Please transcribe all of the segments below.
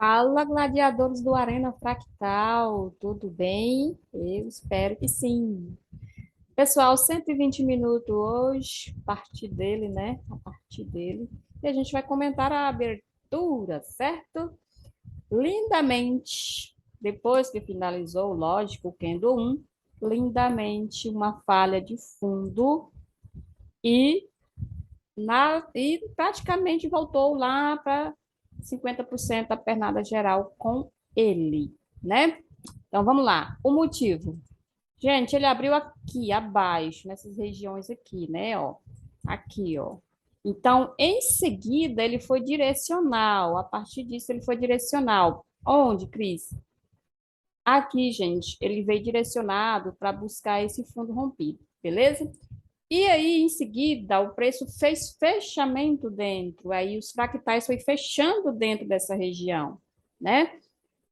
Fala, gladiadores do Arena Fractal, tudo bem? Eu espero que sim. Pessoal, 120 minutos hoje, a partir dele, né? A partir dele. E a gente vai comentar a abertura, certo? Lindamente, depois que finalizou, lógico, o Kendo 1, lindamente uma falha de fundo e e praticamente voltou lá para 50% da pernada geral com ele, né? Então vamos lá. O motivo. Gente, ele abriu aqui abaixo, nessas regiões aqui, né, ó. Aqui, ó. Então, em seguida, ele foi direcional. A partir disso, ele foi direcional. Onde, Cris? Aqui, gente, ele veio direcionado para buscar esse fundo rompido, beleza? E aí, em seguida, o preço fez fechamento dentro, aí os fractais foi fechando dentro dessa região, né?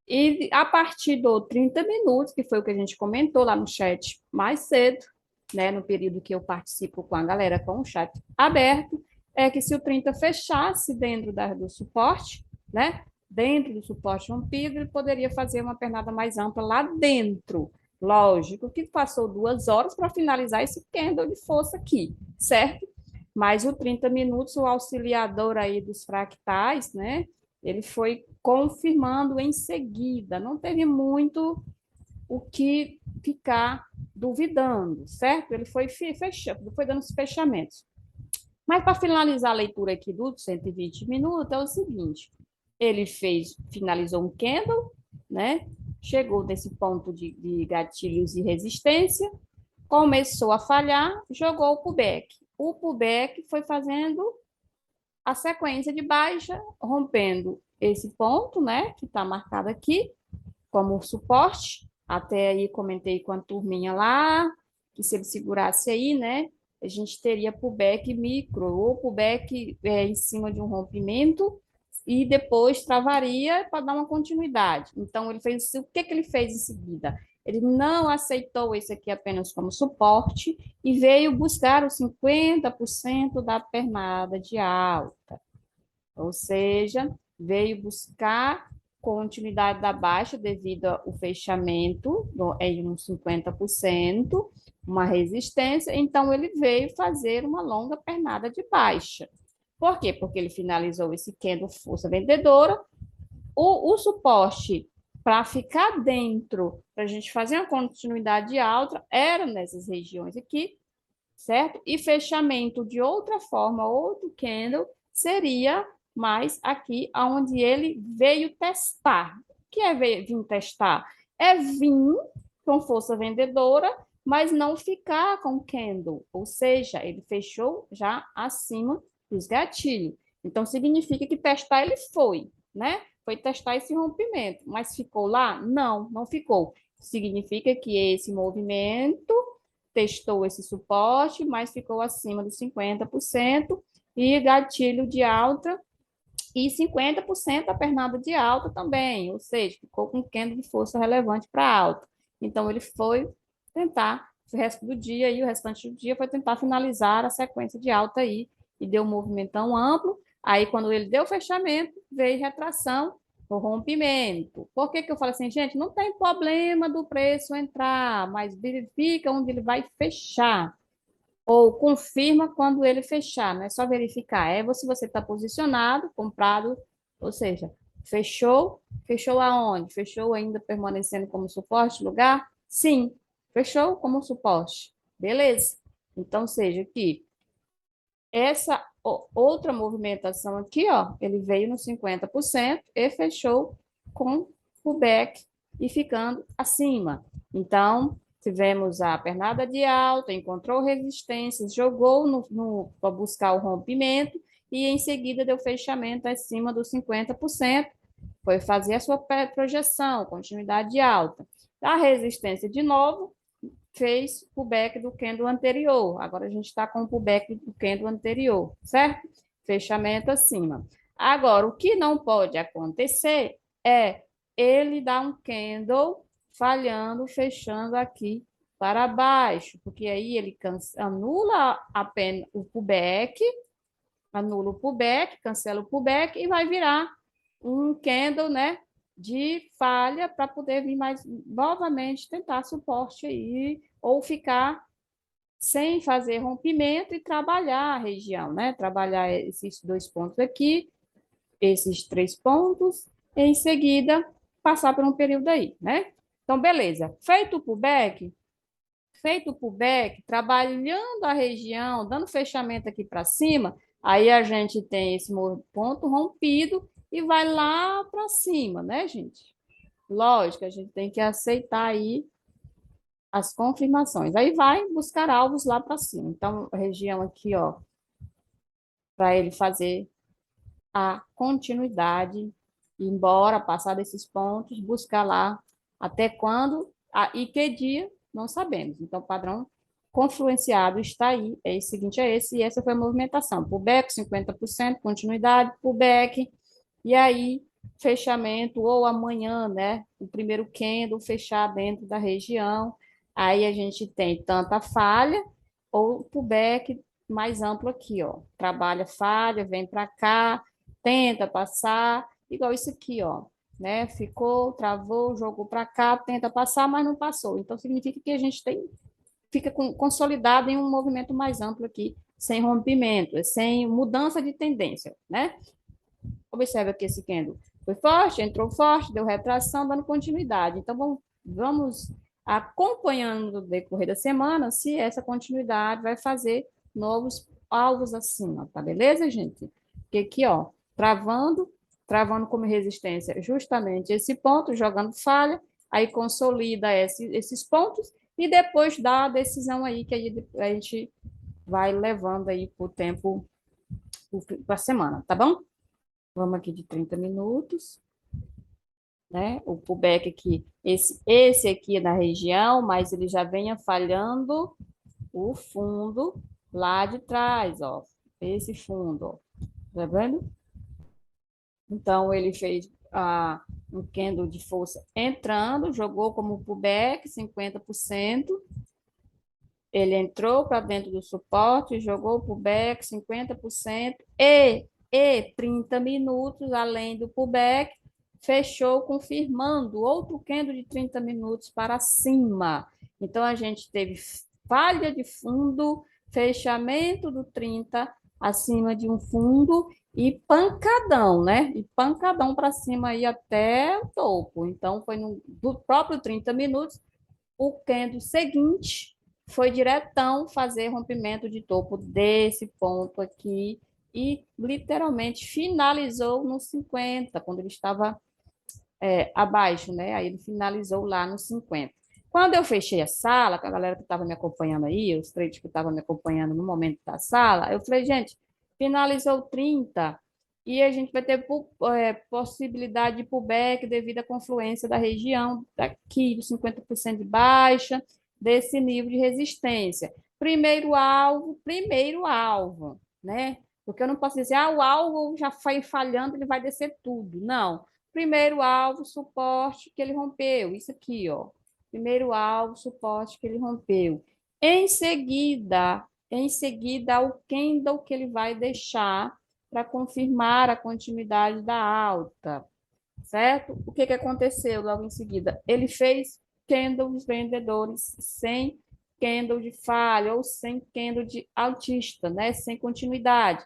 E a partir do 30 minutos, que foi o que a gente comentou lá no chat mais cedo, né, no período que eu participo com a galera com o chat aberto, é que se o 30 fechasse dentro do suporte, né, dentro do suporte rompido, ele poderia fazer uma pernada mais ampla lá dentro. Lógico que passou 2 horas para finalizar esse candle de força aqui, certo? Mas o 30 minutos, o auxiliador aí dos fractais, né, ele foi confirmando em seguida, não teve muito o que ficar duvidando, certo? Ele foi fechando, foi dando os fechamentos. Mas para finalizar a leitura aqui dos 120 minutos, é o seguinte: ele finalizou um candle, né? Chegou nesse ponto de gatilhos e resistência, começou a falhar, jogou o pullback. O pullback foi fazendo a sequência de baixa, rompendo esse ponto, né, que está marcado aqui como suporte. Até aí comentei com a turminha lá, que se ele segurasse aí, né, a gente teria pullback micro, ou pullback em cima de um rompimento, e depois travaria para dar uma continuidade. Então, ele fez o que, que ele fez em seguida? Ele não aceitou esse aqui apenas como suporte e veio buscar os 50% da pernada de alta. Ou seja, veio buscar continuidade da baixa devido ao fechamento em uns 50%, uma resistência, então ele veio fazer uma longa pernada de baixa. Por quê? Porque ele finalizou esse candle força vendedora, o suporte para ficar dentro, para a gente fazer uma continuidade alta, era nessas regiões aqui, certo? E fechamento de outra forma, outro candle, seria mais aqui onde ele veio testar. O que é vir testar? É vir com força vendedora, mas não ficar com candle, ou seja, ele fechou já acima dos gatilhos. Então, significa que testar ele foi, né? Foi testar esse rompimento, mas ficou lá? Não, não ficou. Significa que esse movimento testou esse suporte, mas ficou acima dos 50%, e gatilho de alta, e 50% a pernada de alta também, ou seja, ficou com um candle de força relevante para alta. Então, ele foi tentar, o resto do dia e o restante do dia foi tentar finalizar a sequência de alta aí, e deu um movimentão amplo. Aí, quando ele deu fechamento, veio retração, o rompimento. Por que que eu falo assim, gente, não tem problema do preço entrar, mas verifica onde ele vai fechar. Ou confirma quando ele fechar, não é só verificar. É se você está posicionado, comprado, ou seja, fechou, fechou aonde? Fechou ainda permanecendo como suporte, lugar? Sim, fechou como suporte. Beleza. Então, seja que essa outra movimentação aqui, ó, ele veio no 50% e fechou com o back e ficando acima. Então, tivemos a pernada de alta, encontrou resistências, jogou para buscar o rompimento e em seguida deu fechamento acima dos 50%. Foi fazer a sua projeção, continuidade de alta. A resistência de novo, fez o back do candle anterior. Agora a gente está com o pullback do candle anterior, certo? Fechamento acima. Agora, o que não pode acontecer é ele dar um candle falhando, fechando aqui para baixo, porque aí ele anula o pullback, anula o pullback, cancela o pullback e vai virar um candle, né, de falha para poder vir mais novamente tentar suporte aí, ou ficar sem fazer rompimento e trabalhar a região, né? Trabalhar esses dois pontos aqui, esses três pontos, e em seguida passar por um período aí, né? Então, beleza. Feito o pullback, trabalhando a região, dando fechamento aqui para cima, aí a gente tem esse ponto rompido e vai lá para cima, né, gente? Lógico, a gente tem que aceitar aí as confirmações. Aí vai buscar alvos lá para cima. Então, a região aqui, ó, para ele fazer a continuidade, embora passar desses pontos, buscar lá até quando e que dia, não sabemos. Então, o padrão confluenciado está aí, é o seguinte, é esse, e essa foi a movimentação. Pullback, 50%, continuidade, pullback, e aí fechamento, ou amanhã, né, o primeiro candle fechar dentro da região, aí a gente tem tanta falha, ou pullback mais amplo aqui, ó, trabalha falha, vem para cá, tenta passar, igual isso aqui, ó, né? Ficou, travou, jogou para cá, tenta passar, mas não passou. Então significa que a gente fica consolidado em um movimento mais amplo aqui, sem rompimento, sem mudança de tendência, né? Observa que esse candle foi forte, entrou forte, deu retração, dando continuidade. Então vamos acompanhando no decorrer da semana se essa continuidade vai fazer novos alvos acima, tá beleza, gente? Porque aqui, ó, travando como resistência justamente esse ponto, jogando falha, aí consolida esses pontos e depois dá a decisão aí que a gente vai levando aí por tempo, para a semana, tá bom? Vamos aqui de 30 minutos, né? O pullback aqui, esse aqui é da região, mas ele já venha falhando o fundo lá de trás, ó. Esse fundo, ó. Tá vendo? Então, ele fez um candle de força entrando, jogou como pullback 50%. Ele entrou para dentro do suporte, jogou o pullback 50% e 30 minutos, além do pullback, fechou confirmando outro candle de 30 minutos para cima. Então, a gente teve falha de fundo, fechamento do 30 acima de um fundo e pancadão, né? E pancadão para cima aí até o topo. Então, foi do próprio 30 minutos, o candle seguinte foi diretão fazer rompimento de topo desse ponto aqui e literalmente finalizou no 50, quando ele estava abaixo, né? Aí ele finalizou lá no 50. Quando eu fechei a sala, com a galera que estava me acompanhando aí, os traders que estavam me acompanhando no momento da sala, eu falei, gente, finalizou 30 e a gente vai ter possibilidade de pullback devido à confluência da região daqui, dos 50% de baixa, desse nível de resistência. Primeiro alvo, né? Porque eu não posso dizer, o alvo já foi falhando, ele vai descer tudo. Não. Primeiro alvo, suporte que ele rompeu. Isso aqui, ó. Primeiro alvo, suporte que ele rompeu. Em seguida, o candle que ele vai deixar para confirmar a continuidade da alta, certo? O que aconteceu logo em seguida? Ele fez candles vendedores sem candle de falha ou sem candle de altista, né? Sem continuidade.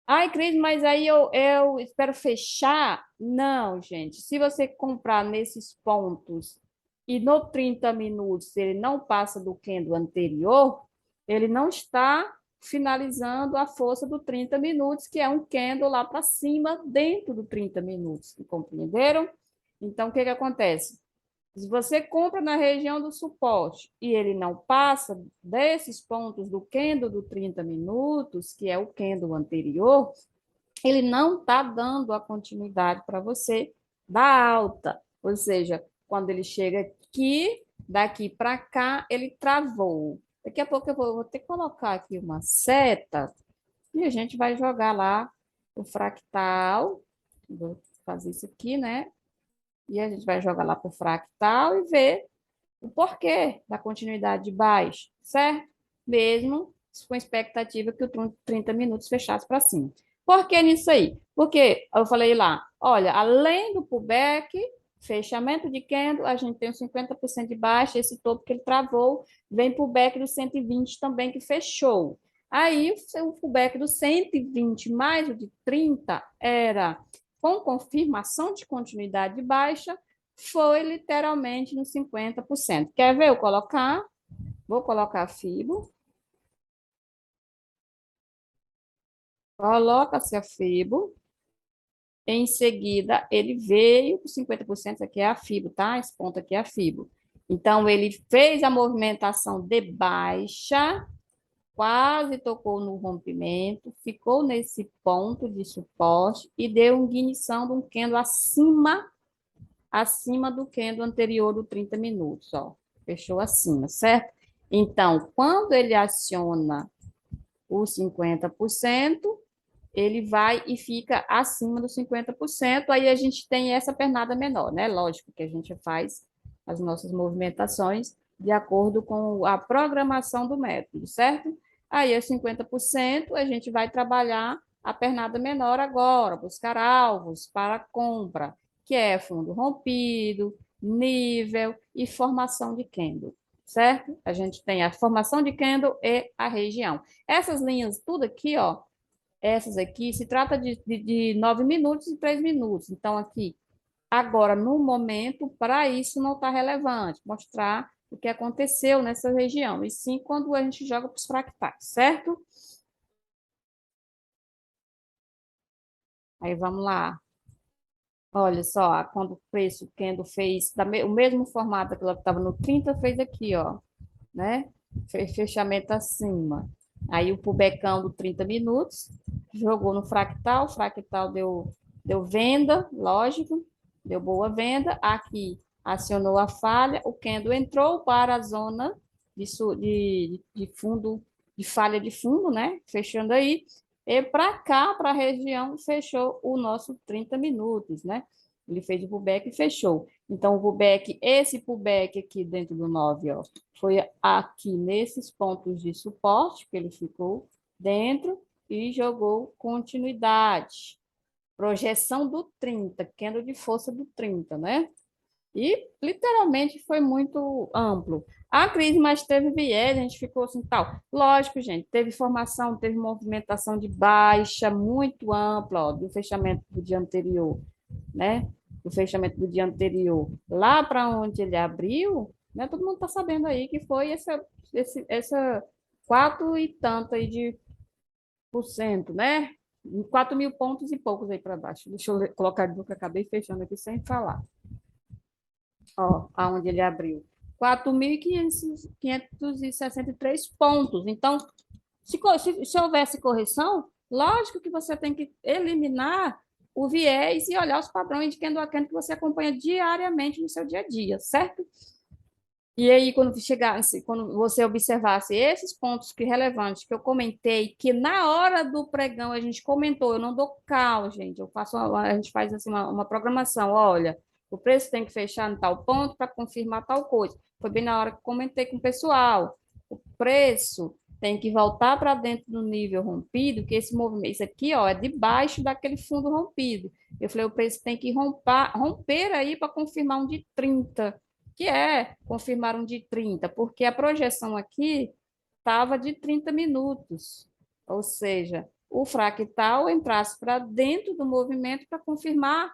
Ai, Cris, mas aí eu espero fechar? Não, gente. Se você comprar nesses pontos e no 30 minutos ele não passa do candle anterior, ele não está finalizando a força do 30 minutos, que é um candle lá para cima dentro do 30 minutos. Compreenderam? Então, o que acontece? Se você compra na região do suporte e ele não passa desses pontos do candle do 30 minutos, que é o candle anterior, ele não está dando a continuidade para você da alta. Ou seja, quando ele chega aqui, daqui para cá, ele travou. Daqui a pouco eu vou ter que colocar aqui uma seta e a gente vai jogar lá o fractal. Vou fazer isso aqui, né? E a gente vai jogar lá para o fractal e ver o porquê da continuidade de baixo, certo? Mesmo com a expectativa que o 30 minutos fechasse para cima. Por que nisso aí? Porque eu falei lá, olha, além do pullback, fechamento de candle, a gente tem os 50% de baixa, esse topo que ele travou, vem pullback do 120 também que fechou. Aí o pullback do 120 mais o de 30 era com confirmação de continuidade de baixa, foi literalmente nos 50%. Quer ver eu colocar? Vou colocar a FIBO. Coloca-se a FIBO. Em seguida, ele veio com 50%, aqui é a FIBO, tá? Esse ponto aqui é a FIBO. Então, ele fez a movimentação de baixa, quase tocou no rompimento, ficou nesse ponto de suporte e deu ignição de um candle acima do candle anterior do 30 minutos, ó. Fechou acima, certo? Então, quando ele aciona os 50%, ele vai e fica acima dos 50%, aí a gente tem essa pernada menor, né? Lógico que a gente faz as nossas movimentações de acordo com a programação do método, certo? Aí, os 50%, a gente vai trabalhar a pernada menor agora, buscar alvos para compra, que é fundo rompido, nível e formação de candle, certo? A gente tem a formação de candle e a região. Essas linhas tudo aqui, ó, essas aqui, se trata de 9 minutos e 3 minutos. Então, aqui, agora, no momento, para isso não está relevante, mostrar o que aconteceu nessa região, e sim quando a gente joga para os fractais, certo? Aí vamos lá. Olha só, quando o preço Kendo fez o mesmo formato que ela estava no 30, fez aqui, ó, né? Fez fechamento acima. Aí o pubecão do 30 minutos, jogou no fractal, o fractal deu venda, lógico, deu boa venda. Aqui acionou a falha, o candle entrou para a zona de fundo, de falha de fundo, né? Fechando aí. E para cá, para a região, fechou o nosso 30 minutos, né? Ele fez o pullback e fechou. Então, o pullback, esse pullback aqui dentro do 9, ó, foi aqui nesses pontos de suporte que ele ficou dentro e jogou continuidade. Projeção do 30, candle de força do 30, né? E literalmente foi muito amplo. A crise, mas teve viés, a gente ficou assim, tal. Lógico, gente, teve formação, teve movimentação de baixa muito ampla, ó, do fechamento do dia anterior, né? Do fechamento do dia anterior, lá para onde ele abriu, né? Todo mundo está sabendo aí que foi essa 4 e tanto aí de por cento, né? 4.000 pontos e poucos aí para baixo. Deixa eu colocar de novo, que eu acabei fechando aqui sem falar. Ó, aonde ele abriu. 4.563 pontos. Então, se houvesse correção, lógico que você tem que eliminar o viés e olhar os padrões de candle a candle que você acompanha diariamente no seu dia a dia, certo? E aí, quando chegasse, quando você observasse esses pontos que relevantes que eu comentei, que na hora do pregão a gente comentou, eu não dou cal, gente, a gente faz assim uma programação, olha, o preço tem que fechar em tal ponto para confirmar tal coisa. Foi bem na hora que eu comentei com o pessoal. O preço tem que voltar para dentro do nível rompido, que esse movimento, isso aqui, ó, é debaixo daquele fundo rompido. Eu falei, o preço tem que romper aí para confirmar um de 30, que é confirmar um de 30, porque a projeção aqui estava de 30 minutos, ou seja, o fractal entrasse para dentro do movimento para confirmar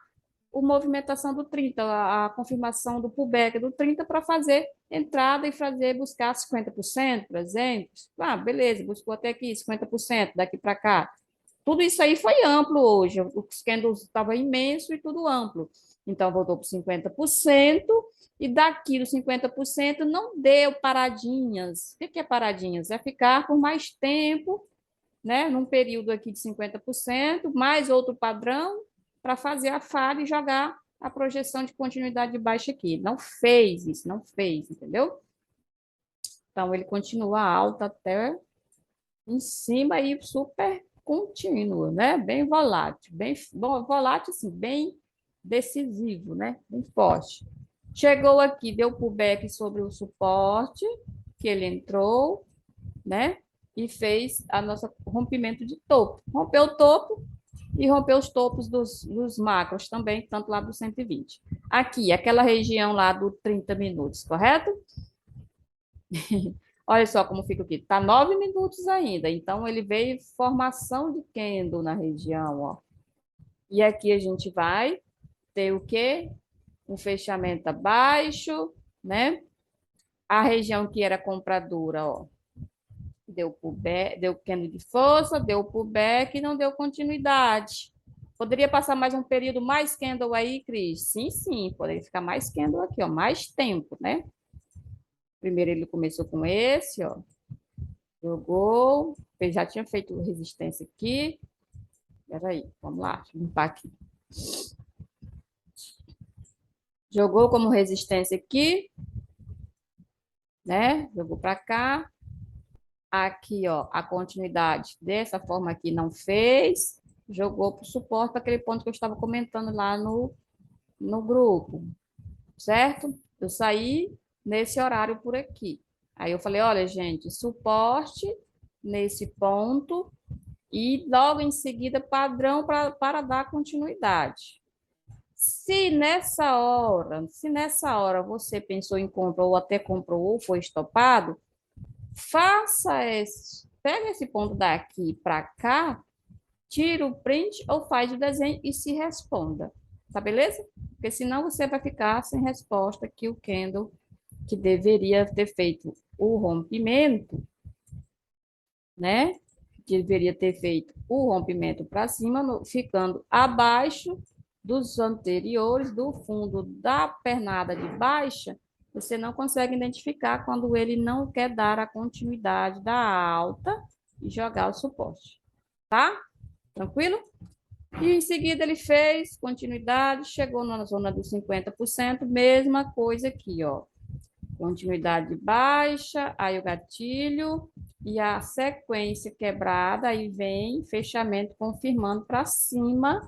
a movimentação do 30, a confirmação do pullback do 30 para fazer entrada e fazer buscar 50%, por exemplo. Ah, beleza, buscou até aqui 50%, daqui para cá. Tudo isso aí foi amplo hoje. O candle estava imenso e tudo amplo. Então, voltou para 50%, e daqui dos 50% não deu paradinhas. O que é paradinhas? É ficar por mais tempo, né, num período aqui de 50%, mais outro padrão, para fazer a falha e jogar a projeção de continuidade de baixa aqui. Não fez isso, não fez, entendeu? Então, ele continua alto até em cima e super contínuo, né? Bem volátil, bem volátil, assim, bem decisivo, né? Bem forte. Chegou aqui, deu pullback sobre o suporte que ele entrou, né? E fez a nossa rompimento de topo. Rompeu o topo, e rompeu os topos dos macros também, tanto lá do 120. Aqui, aquela região lá do 30 minutos, correto? Olha só como fica aqui. Está 9 minutos ainda. Então, ele veio formação de candle na região, ó. E aqui a gente vai ter o quê? Um fechamento abaixo, né? A região que era compradora, ó. Deu pullback, deu candle de força, deu pullback e não deu continuidade. Poderia passar mais um período mais candle aí, Cris? Sim, sim, poderia ficar mais candle aqui, ó, mais tempo, né? Primeiro ele começou com esse, ó. Jogou, ele já tinha feito resistência aqui. Peraí, vamos lá, deixa eu limpar aqui. Jogou como resistência aqui, né? Jogou para cá. Aqui, ó, a continuidade dessa forma aqui não fez. Jogou para o suporte, para aquele ponto que eu estava comentando lá no grupo, certo? Eu saí nesse horário por aqui. Aí eu falei, olha, gente, suporte nesse ponto e logo em seguida padrão para dar continuidade. Se nessa hora você pensou em compra ou até comprou ou foi estopado, pega esse ponto daqui para cá, tira o print ou faz o desenho e se responda. Tá beleza? Porque senão você vai ficar sem resposta que o candle que deveria ter feito o rompimento, né? Deveria ter feito o rompimento para cima, ficando abaixo dos anteriores, do fundo da pernada de baixa, você não consegue identificar quando ele não quer dar a continuidade da alta e jogar o suporte, tá? Tranquilo? E em seguida ele fez continuidade, chegou na zona dos 50%, mesma coisa aqui, ó. Continuidade baixa, aí o gatilho e a sequência quebrada, aí vem fechamento confirmando para cima,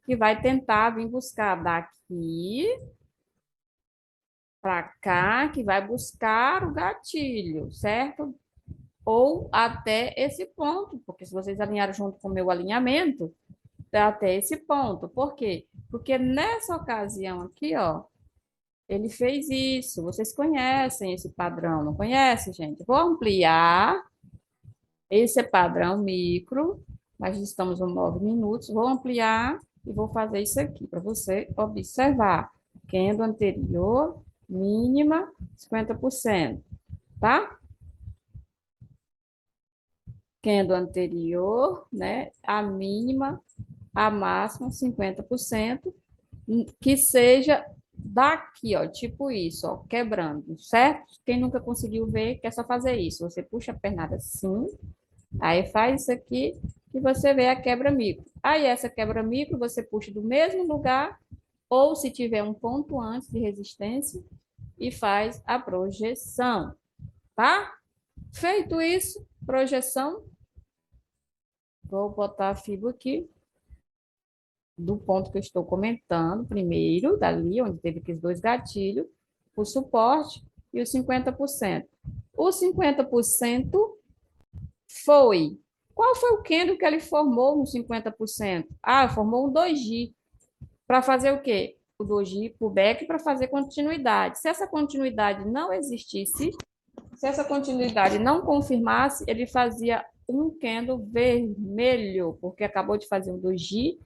que vai tentar vir buscar daqui para cá, que vai buscar o gatilho, certo? Ou até esse ponto, porque se vocês alinharam junto com o meu alinhamento, até esse ponto. Por quê? Porque nessa ocasião aqui, ó, ele fez isso. Vocês conhecem esse padrão, não conhecem, gente? Vou ampliar esse padrão micro, mas estamos em 9 minutos. Vou ampliar e vou fazer isso aqui para você observar. Candle anterior, mínima, 50%, tá? Candle anterior, né? A mínima, a máxima, 50%, que seja daqui, ó, tipo isso, ó, quebrando, certo? Quem nunca conseguiu ver, quer só fazer isso. Você puxa a pernada assim, aí faz isso aqui e você vê a quebra micro. Aí essa quebra micro você puxa do mesmo lugar, ou se tiver um ponto antes de resistência, e faz a projeção, tá? Feito isso, projeção, vou botar a fibra aqui, do ponto que eu estou comentando, primeiro, dali, onde teve aqueles dois gatilhos, o suporte e os 50%. O 50% foi. Qual foi o candle que ele formou no 50%? Ah, formou um doji. Para fazer o quê? O doji pullback para fazer continuidade. Se essa continuidade não existisse, se essa continuidade não confirmasse, ele fazia um candle vermelho, porque acabou de fazer um doji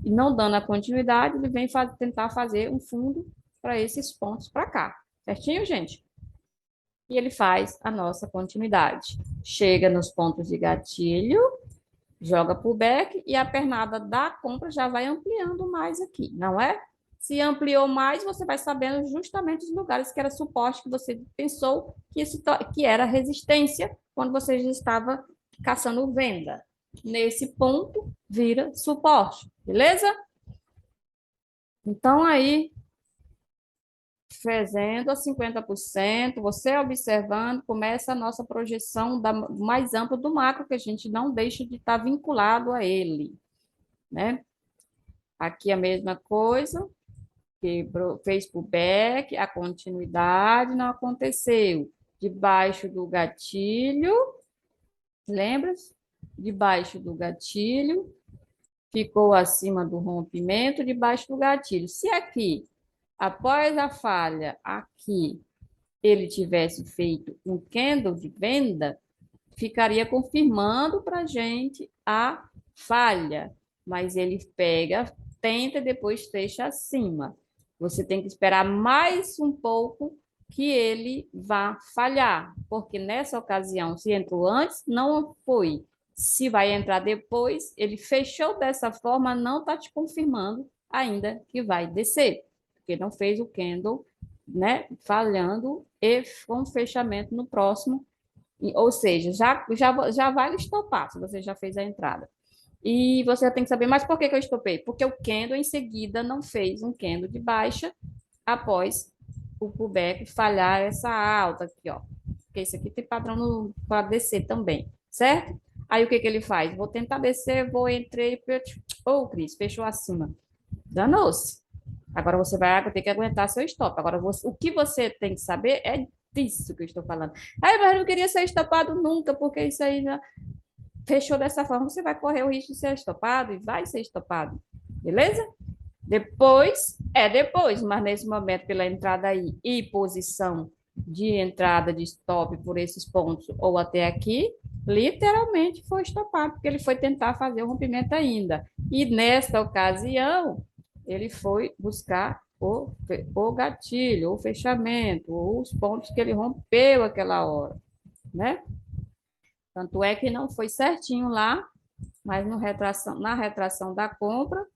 e não dando a continuidade, ele vem tentar fazer um fundo para esses pontos para cá. Certinho, gente? E ele faz a nossa continuidade. Chega nos pontos de gatilho, joga para o back e a pernada da compra já vai ampliando mais aqui, não é? Se ampliou mais, você vai sabendo justamente os lugares que era suporte que você pensou que era resistência quando você já estava caçando venda. Nesse ponto, vira suporte, beleza? Então, aí, fazendo a 50%, você observando, começa a nossa projeção mais ampla do macro, que a gente não deixa de estar vinculado a ele, né? Aqui a mesma coisa, fez pullback, a continuidade não aconteceu. Debaixo do gatilho, lembra? Debaixo do gatilho, ficou acima do rompimento, debaixo do gatilho. Se aqui, após a falha, aqui, ele tivesse feito um candle de venda, ficaria confirmando para a gente a falha, mas ele pega, tenta e depois fecha acima. Você tem que esperar mais um pouco que ele vá falhar, porque nessa ocasião, se entrou antes, não foi. Se vai entrar depois, ele fechou dessa forma, não está te confirmando ainda que vai descer, porque não fez o candle, né, falhando e com fechamento no próximo, ou seja, já vale estopar se você já fez a entrada. E você tem que saber, mas por que eu estopei? Porque o candle em seguida não fez um candle de baixa após o pullback falhar essa alta aqui, ó. Porque isso aqui tem padrão para descer também, certo? Aí o que ele faz? Vou tentar descer, vou entrei, oh, Cris, fechou acima. Danou-se. Agora você vai ter que aguentar seu stop. Agora, o que você tem que saber é disso que eu estou falando. Aí, mas eu não queria ser estopado nunca, porque isso aí já fechou dessa forma. Você vai correr o risco de ser estopado e vai ser estopado. Beleza? Depois, mas nesse momento, pela entrada aí e posição de entrada de stop por esses pontos ou até aqui, literalmente foi estopado, porque ele foi tentar fazer o rompimento ainda. E nesta ocasião, ele foi buscar o gatilho, o fechamento, os pontos que ele rompeu aquela hora, né? Tanto é que não foi certinho lá, mas na retração da compra,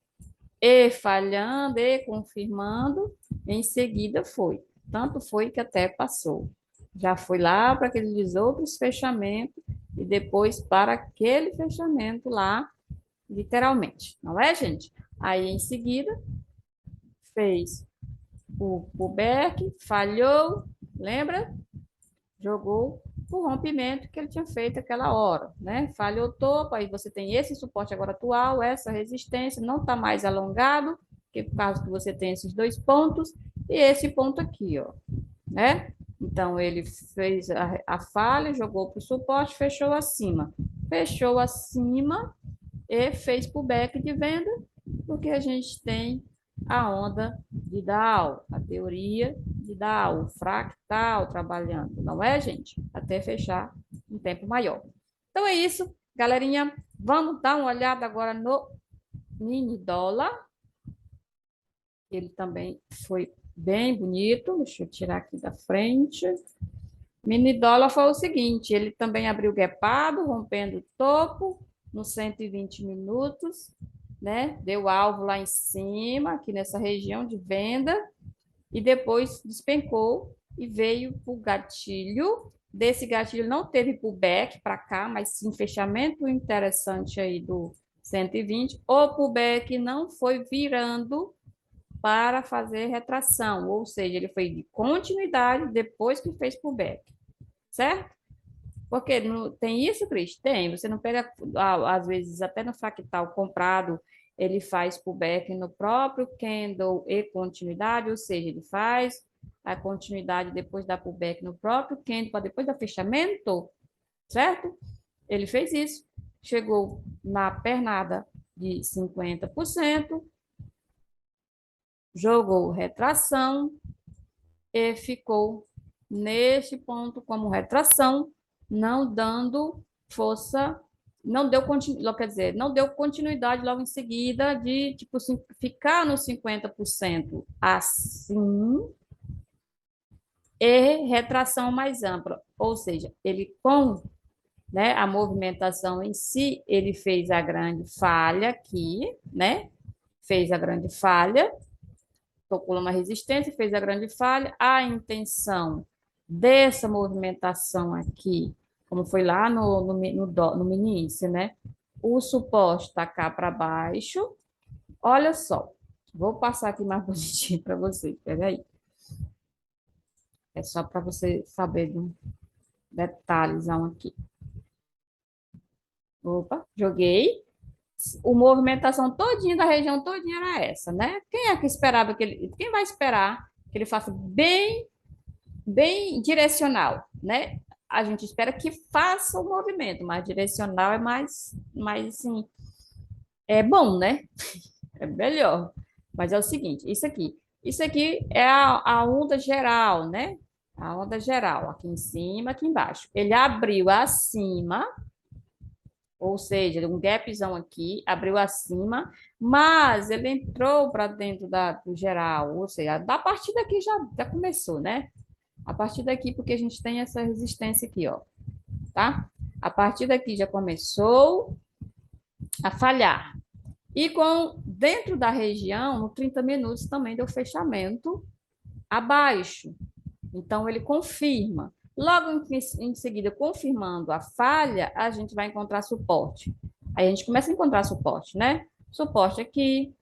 e falhando, e confirmando, em seguida foi. Tanto foi que até passou. Já foi lá para aqueles outros fechamentos e depois para aquele fechamento lá, literalmente, não é, gente? Aí, em seguida, fez o pullback, falhou, lembra? Jogou o rompimento que ele tinha feito aquela hora, né? Falhou o topo, aí você tem esse suporte agora atual, essa resistência, não está mais alongado, que por causa que você tem esses dois pontos, e esse ponto aqui, ó, né? Então, ele fez a falha, jogou para o suporte, fechou acima e fez pullback de venda, porque a gente tem a onda de Dow, a teoria de Dow, o fractal trabalhando, não é, gente? Até fechar um tempo maior. Então é isso, galerinha. Vamos dar uma olhada agora no mini dólar. Ele também foi bem bonito. Deixa eu tirar aqui da frente. Mini dólar foi o seguinte, ele também abriu gapado, rompendo o topo nos 120 minutos, né? Deu alvo lá em cima, aqui nessa região de venda, e depois despencou e veio para o gatilho. Desse gatilho não teve pullback para cá, mas sim fechamento interessante aí do 120. O pullback não foi virando para fazer retração, ou seja, ele foi de continuidade depois que fez pullback, certo? Porque tem isso, Cris? Tem. Você não pega, às vezes, até no fractal comprado, ele faz pullback no próprio candle e continuidade, ou seja, ele faz a continuidade depois da pullback no próprio candle, para depois da fechamento, certo? Ele fez isso. Chegou na pernada de 50%, jogou retração e ficou neste ponto como retração, não dando força, não deu continuidade, quer dizer, não deu continuidade logo em seguida de tipo ficar nos 50% assim e retração mais ampla, ou seja, ele com, né, a movimentação em si, ele fez a grande falha aqui, né? Fez a grande falha, tocou uma resistência, fez a grande falha. A intenção dessa movimentação aqui, como foi lá no mini índice, né? O suporte está cá para baixo. Olha só, vou passar aqui mais bonitinho para vocês, peraí. É só para você saber de um detalhezão aqui. Opa, joguei. A movimentação todinha da região todinha era essa, né? Quem é que esperava que ele... Quem vai esperar que ele faça bem direcional, né? A gente espera que faça o movimento, mas direcional é mais assim, É bom, né? É melhor. Mas é o seguinte, isso aqui é a onda geral, né? A onda geral, aqui em cima, aqui embaixo. Ele abriu acima, ou seja, um gapzão aqui, abriu acima, mas ele entrou para dentro do geral, ou seja, da partir daqui já começou, né? A partir daqui, porque a gente tem essa resistência aqui, ó, tá? A partir daqui já começou a falhar. E com dentro da região, no 30 minutos também deu fechamento abaixo. Então ele confirma. Logo em seguida, confirmando a falha, a gente vai encontrar suporte. Aí a gente começa a encontrar suporte, né? Suporte aqui,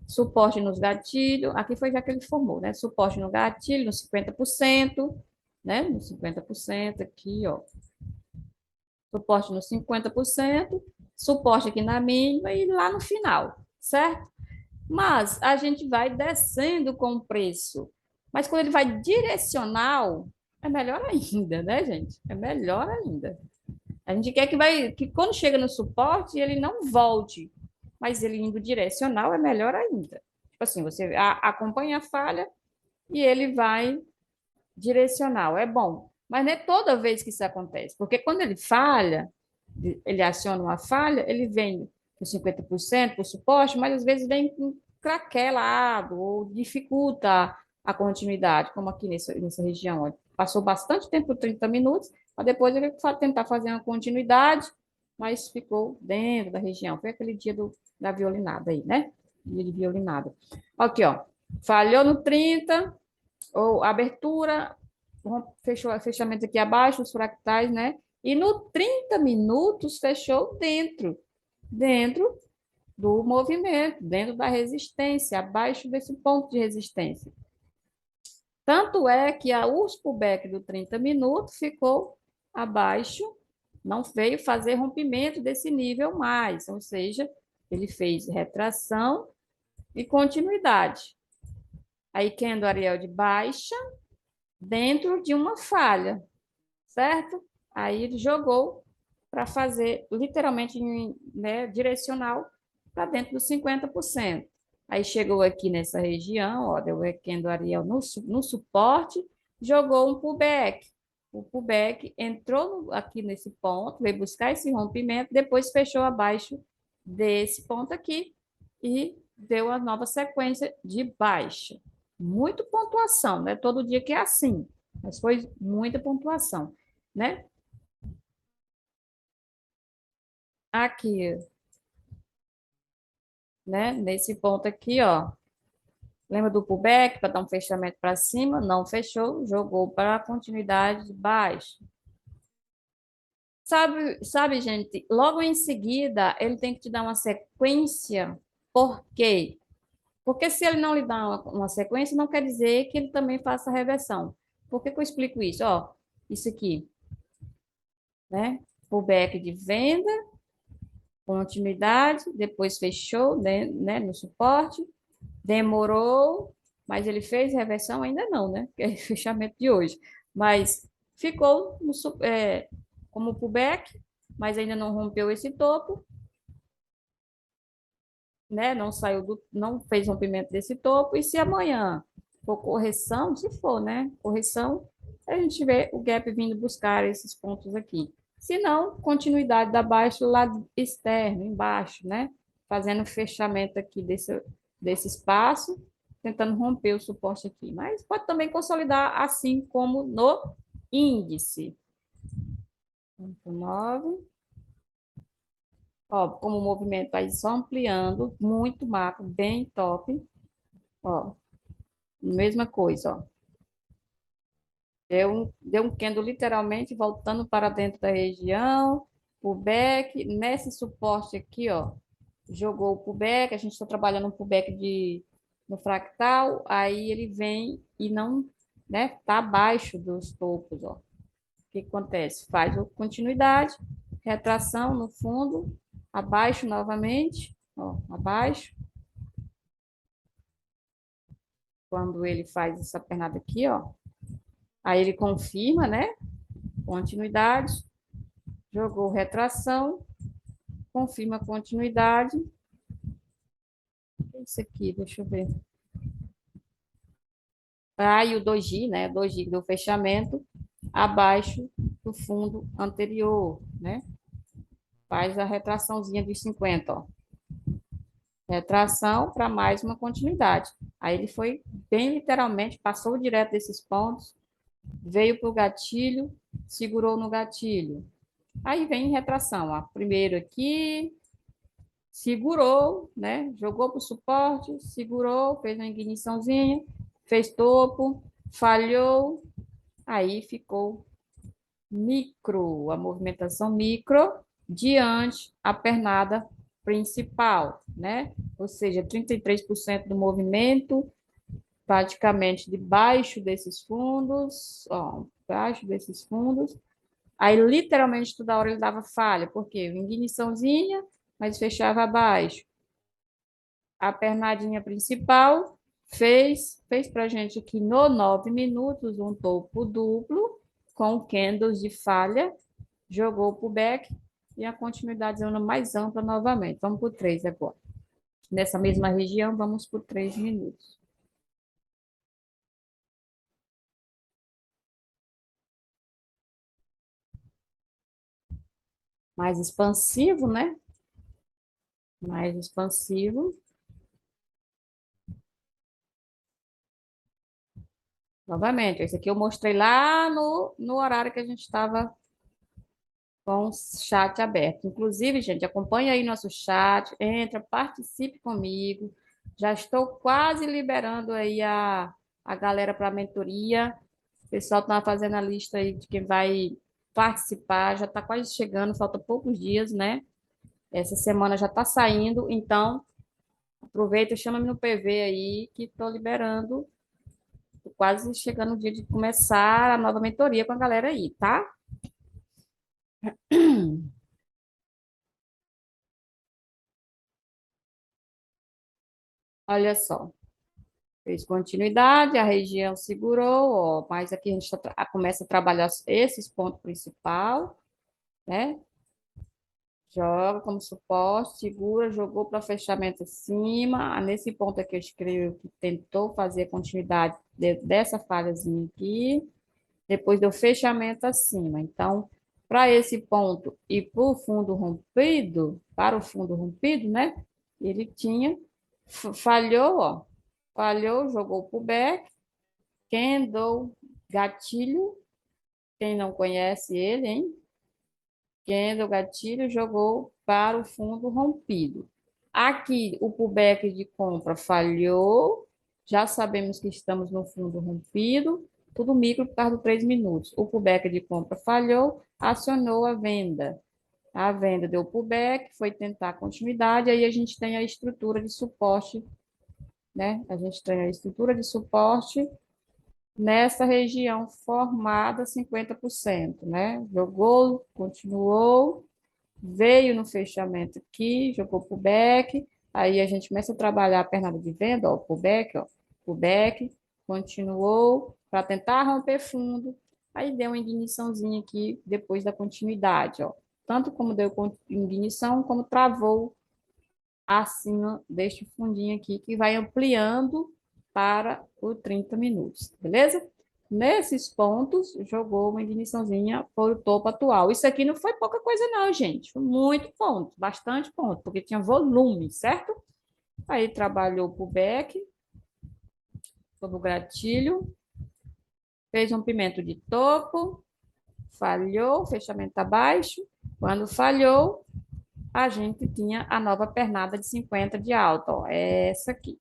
suporte nos gatilhos. Aqui foi já que ele formou, né? Suporte no gatilho, no 50%, né? No 50% aqui, ó. Suporte no 50%, suporte aqui na mínima e lá no final, certo? Mas a gente vai descendo com o preço. Mas quando ele vai direcional, é melhor ainda, né, gente? É melhor ainda. A gente quer que quando chega no suporte, ele não volte, mas ele indo direcional é melhor ainda. Tipo assim, você acompanha a falha e ele vai direcional. É bom. Mas não é toda vez que isso acontece, porque quando ele falha, ele aciona uma falha, ele vem por 50% por suporte, mas às vezes vem com craquelado ou dificulta a continuidade, como aqui nessa região. Ó. Passou bastante tempo, 30 minutos, mas depois ele vai tentar fazer uma continuidade, mas ficou dentro da região. Foi aquele dia da violinada aí, né? Dia de violinada. Aqui, ó. Falhou no 30, ou abertura, fechou fechamento aqui abaixo, os fractais, né? E no 30 minutos fechou dentro do movimento, dentro da resistência, abaixo desse ponto de resistência. Tanto é que a urso pullback do 30 minutos ficou abaixo, não veio fazer rompimento desse nível mais, ou seja, ele fez retração e continuidade. Aí, Kendo Ariel de baixa, dentro de uma falha, certo? Aí ele jogou para fazer literalmente, né, direcional para dentro dos 50%. Aí chegou aqui nessa região, ó, deu do Ariel no suporte, jogou um pullback. O pullback entrou aqui nesse ponto, veio buscar esse rompimento, depois fechou abaixo desse ponto aqui e deu a nova sequência de baixa. Muito pontuação, né? Todo dia que é assim, mas foi muita pontuação, né? Aqui, né? Nesse ponto aqui, ó. Lembra do pullback para dar um fechamento para cima? Não fechou, jogou para a continuidade de baixo. Sabe, gente, logo em seguida ele tem que te dar uma sequência. Por quê? Porque se ele não lhe dá uma sequência, não quer dizer que ele também faça reversão. Por que que eu explico isso? Ó, isso aqui, né? Pullback de venda, continuidade, depois fechou, né, no suporte, demorou, mas ele fez reversão? Ainda não, né? Que é o fechamento de hoje. Mas ficou como pullback, mas ainda não rompeu esse topo, né? Não saiu não fez rompimento desse topo. E se amanhã for correção, se for, né? Correção, a gente vê o gap vindo buscar esses pontos aqui. Se não, continuidade da baixa lado externo, embaixo, né? Fazendo fechamento aqui desse espaço, tentando romper o suporte aqui. Mas pode também consolidar assim como no índice. 9. Ó, como o movimento vai só ampliando, muito macro, bem top. Ó, mesma coisa, ó. Deu um candle literalmente voltando para dentro da região, pullback, nesse suporte aqui, ó, jogou o pullback, a gente está trabalhando um pullback no fractal, aí ele vem e não, né, tá abaixo dos topos, ó. O que acontece? Faz a continuidade, retração no fundo, abaixo novamente, ó, abaixo. Quando ele faz essa pernada aqui, ó, aí ele confirma, né? Continuidade, jogou retração, confirma a continuidade. Isso aqui, deixa eu ver. E o 2G, né? 2G do fechamento abaixo do fundo anterior, né? Faz a retraçãozinha de 50, ó. Retração para mais uma continuidade. Aí ele foi bem literalmente, passou direto desses pontos, veio para o gatilho, segurou no gatilho. Aí vem retração, ó. Primeiro aqui, segurou, né? Jogou para o suporte, segurou, fez uma igniçãozinha, fez topo, falhou, aí ficou micro, a movimentação micro diante a pernada principal, né? Ou seja, 33% do movimento praticamente debaixo desses fundos, ó, debaixo desses fundos. Aí, literalmente, toda hora ele dava falha, porque igniçãozinha, mas fechava abaixo. A pernadinha principal fez para a gente aqui no 9 minutos um topo duplo com candles de falha, jogou para o back e a continuidade zona mais ampla novamente. Vamos para o 3 agora. Nessa mesma região, vamos por 3 minutos. Mais expansivo, né? Mais expansivo. Novamente, esse aqui eu mostrei lá no horário que a gente estava com o chat aberto. Inclusive, gente, acompanha aí nosso chat, entra, participe comigo. Já estou quase liberando aí a galera para a mentoria. O pessoal está fazendo a lista aí de quem vai participar, já está quase chegando, falta poucos dias, né? Essa semana já está saindo, então aproveita, chama-me no PV aí que estou liberando. Tô quase chegando o dia de começar a nova mentoria com a galera aí, tá? Olha só, fez continuidade, a região segurou, ó, mas aqui a gente começa a trabalhar esses pontos principal, né? Joga como suporte, segura, jogou para fechamento acima. Nesse ponto aqui, eu escrevo que tentou fazer a continuidade dessa falhazinha aqui, depois do fechamento acima. Então, para esse ponto e para o fundo rompido, né? Ele tinha, falhou, ó. Falhou, jogou para o back, candle, gatilho. Quem não conhece ele, hein? Candle, gatilho, jogou para o fundo rompido. Aqui, o pullback de compra falhou. Já sabemos que estamos no fundo rompido. Tudo micro por causa do 3 minutos. O pullback de compra falhou, acionou a venda. A venda deu pullback, foi tentar continuidade, aí a gente tem a estrutura de suporte, né? A gente tem a estrutura de suporte nessa região formada 50%, né? Jogou, continuou, veio no fechamento aqui, jogou pro back, aí a gente começa a trabalhar a pernada de venda, ó, pro back, continuou para tentar romper fundo, aí deu uma igniçãozinha aqui depois da continuidade, ó. Tanto como deu ignição, como travou acima deste fundinho aqui, que vai ampliando para o 30 minutos, beleza? Nesses pontos, jogou uma igniçãozinha por o topo atual. Isso aqui não foi pouca coisa não, gente. Foi muito ponto, bastante ponto, porque tinha volume, certo? Aí trabalhou para o back, sobre o gatilho, fez um pimento de topo, falhou, fechamento abaixo. Quando falhou, a gente tinha a nova pernada de 50 de alta, ó, essa aqui.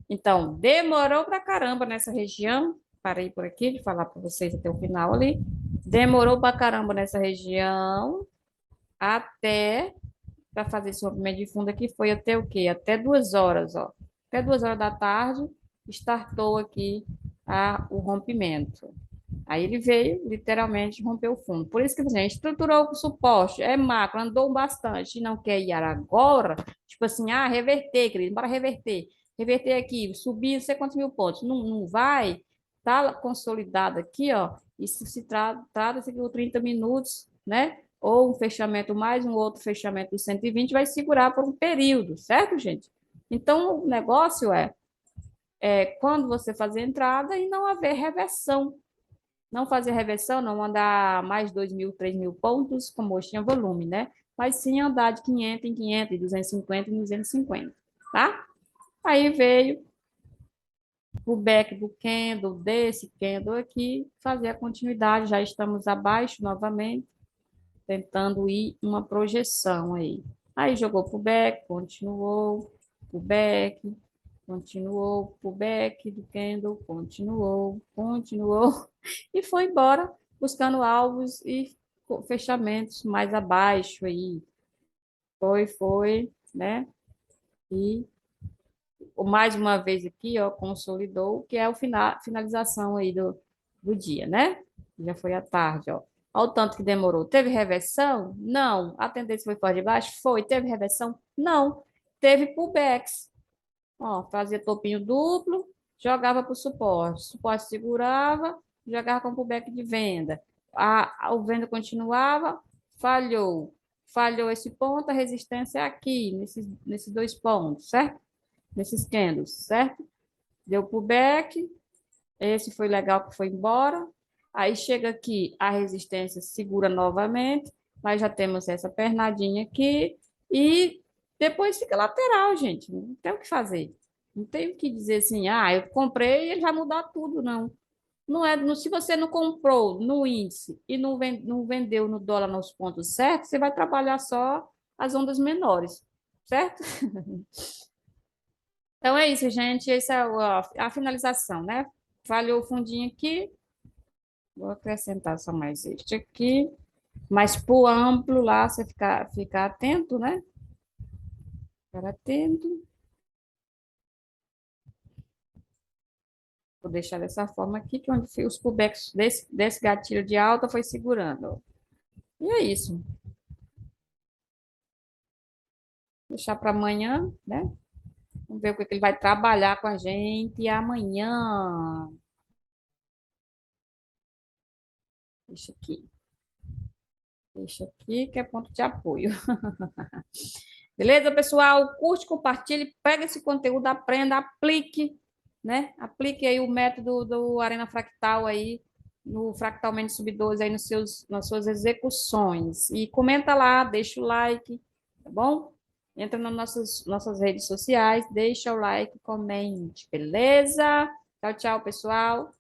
Então, demorou pra caramba nessa região. Parei por aqui de falar para vocês até o final ali. Demorou pra caramba nessa região até para fazer esse rompimento de fundo aqui foi até o quê? Até 2 horas, ó. Até 2 horas da tarde, startou aqui o rompimento. Aí ele veio, literalmente, rompeu o fundo. Por isso que a gente estruturou o suporte, é macro, andou bastante, e não quer ir agora, tipo assim, reverter, querido, bora reverter. Reverter aqui, subir não sei quantos mil pontos. Não, não vai, tá consolidado aqui, ó. Isso se trata-se por 30 minutos, né? ou um fechamento mais um outro fechamento do 120 vai segurar por um período, certo, gente? Então, o negócio é quando você fazer entrada e não haver reversão. Não fazer reversão, não andar mais 2.000, 3.000 pontos, como hoje tinha volume, né? Mas sim andar de 500 em 500, de 250 em 250, tá? Aí veio o back do candle, desse candle aqui, fazer a continuidade, já estamos abaixo novamente, tentando ir uma projeção aí. Aí jogou pro back, continuou, pro back, continuou, pro back do candle, continuou, e foi embora buscando alvos e fechamentos mais abaixo aí. Foi, né? E mais uma vez aqui, ó, consolidou, que é o finalização aí do dia, né? Já foi à tarde, ó. Olha o tanto que demorou. Teve reversão? Não. A tendência foi para de baixo? Foi. Teve reversão? Não. Teve pullbacks. Ó, fazia topinho duplo, jogava para o suporte. Suporte segurava, jogava com pullback de venda. O venda continuava, falhou. Falhou esse ponto, a resistência é aqui, nesses dois pontos, certo? Nesses candles, certo? Deu pullback, esse foi legal que foi embora. Aí chega aqui, a resistência segura novamente, mas já temos essa pernadinha aqui e depois fica lateral, gente. Não tem o que fazer. Não tem o que dizer assim, ah, eu comprei e ele vai mudar tudo, não. Não é, se você não comprou no índice e não vendeu no dólar nos pontos certos, você vai trabalhar só as ondas menores, certo? Então é isso, gente. Essa é a finalização, né? Falhou o fundinho aqui. Vou acrescentar só mais este aqui. Mas por amplo lá, você ficar atento, né? Ficar atento. Vou deixar dessa forma aqui, que onde os pullbacks desse gatilho de alta foi segurando. Ó. E é isso. Deixar para amanhã, né? Vamos ver o que ele vai trabalhar com a gente amanhã. Deixa aqui. Deixa aqui, que é ponto de apoio. Beleza, pessoal? Curte, compartilhe, pega esse conteúdo, aprenda, aplique, né? Aplique aí o método do Arena Fractal aí, no Fractalmente Sub 12 aí nas suas execuções. E comenta lá, deixa o like, tá bom? Entra nas nossas redes sociais, deixa o like, comente, beleza? Tchau, tchau, pessoal.